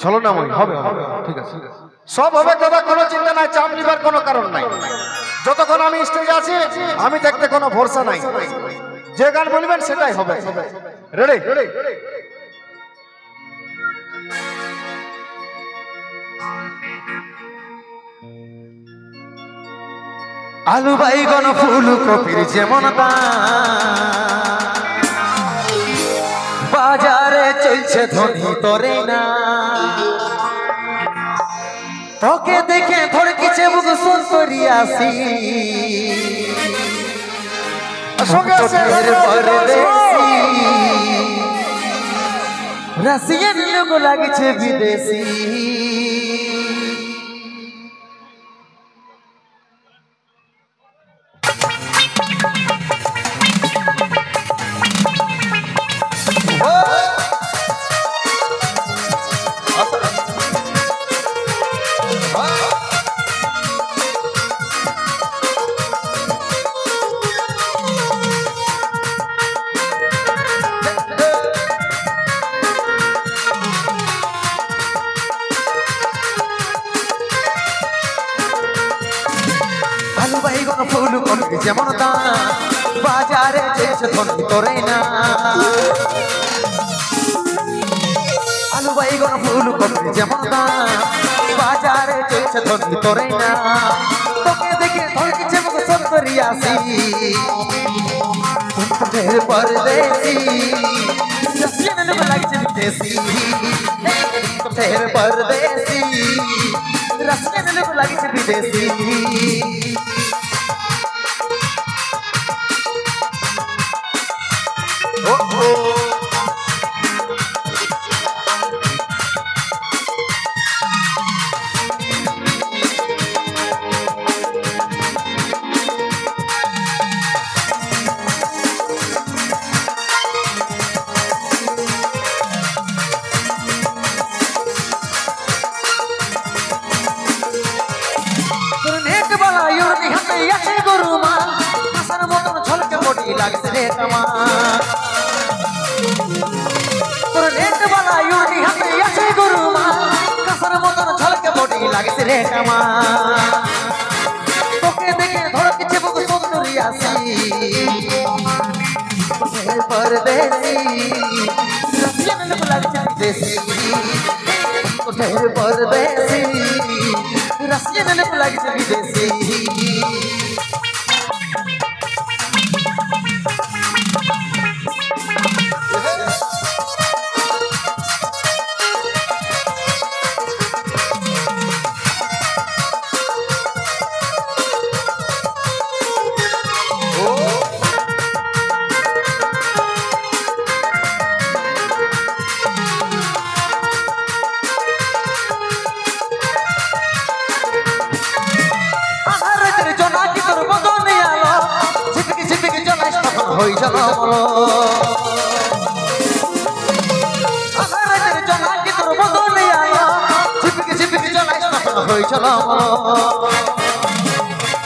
ছলনাময় হবে হবে, ঠিক আছে, সব হবে দাদা, কোনো চিন্তা নাই, চাপ নিবার কোনো কারণ নাই। যতক্ষণ আমি স্টেজে আছি আমি দেখতে কোনো ভরসা নাই, যে গান বলবেন সেটাই হবে। রেডি? আলু বাইগন ফুলকপির যেমন বাজারে চলছে ধনী তরে না, তোকে দেখে ধড়কিছে বুক সুন্দরী আসি, রাশিয়ান লোক লাগছে বিদেশি। আলু বাইগন ফুলকপি যেমন দাম বাজারে চলছে ধনী তরে না, আলু বাইগন ফুলকপি যেমন দাম বাজারে চলছে ধনী তরে না, তোকে দেখে ধড়কিছে বুক সুন্দরী আসি, পরদেশি রাশিয়ান লোক লাগছে বিদেশি, পরদেশি রাশিয়ান লোক লাগছে বিদেশি। লাগছে রে কামা তোর নেট বালা ইউনি হাতে আছে গুরু মা, কাসার মতন ঝলকে বডি লাগছে রে কামা, তোকে দেখে ধড়কিছে বুক সুন্দরী আসি, পরদেশি রাশিয়ান লোক লাগছে বিদেশি, পরদেশি রাশিয়ান লোক লাগছে বিদেশি। হই জনমল আধারের জনাকি তোর বদলে আয়া, ঝিপকে ঝিপকে জ্বলাইস তখন হই জনমল,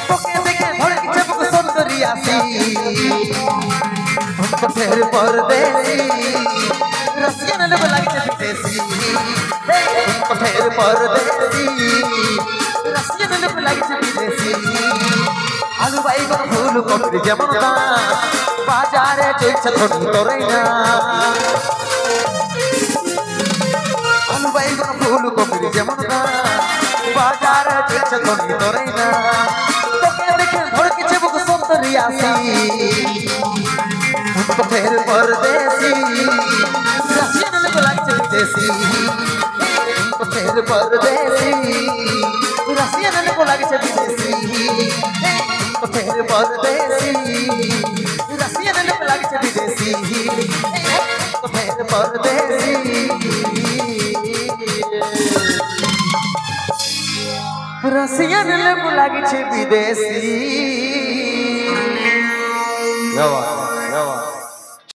তোকে দেখে ধড়কিছে বুক সুন্দরী আসি, পথের পরদেশি রাশিয়ান লোক লাগছে বিদেশি, পথের পরদেশি রাশিয়ান লোক লাগছে বিদেশি। আলু বাইগন ফুলকপির যেমন দাম বাজারে চলছে ধনী তরে না, আলু বাইগন ফুলকপির যেমন দাম বাজারে চলছে ধনী তরে না, তোকে দেখে ধড়কিছে বুক সুন্দরী আসি, পথের পরদেশি রাশিয়ান লোক লাগছে বিদেশি, পথের পরদেশি রাশিয়ান লোক লাগছে বিদেশি, পথের পরদেশি রাশিয়ান লোক লাগছে বিদেশি, পথের পরদেশি রাশিয়ান লোক লাগছে বিদেশি।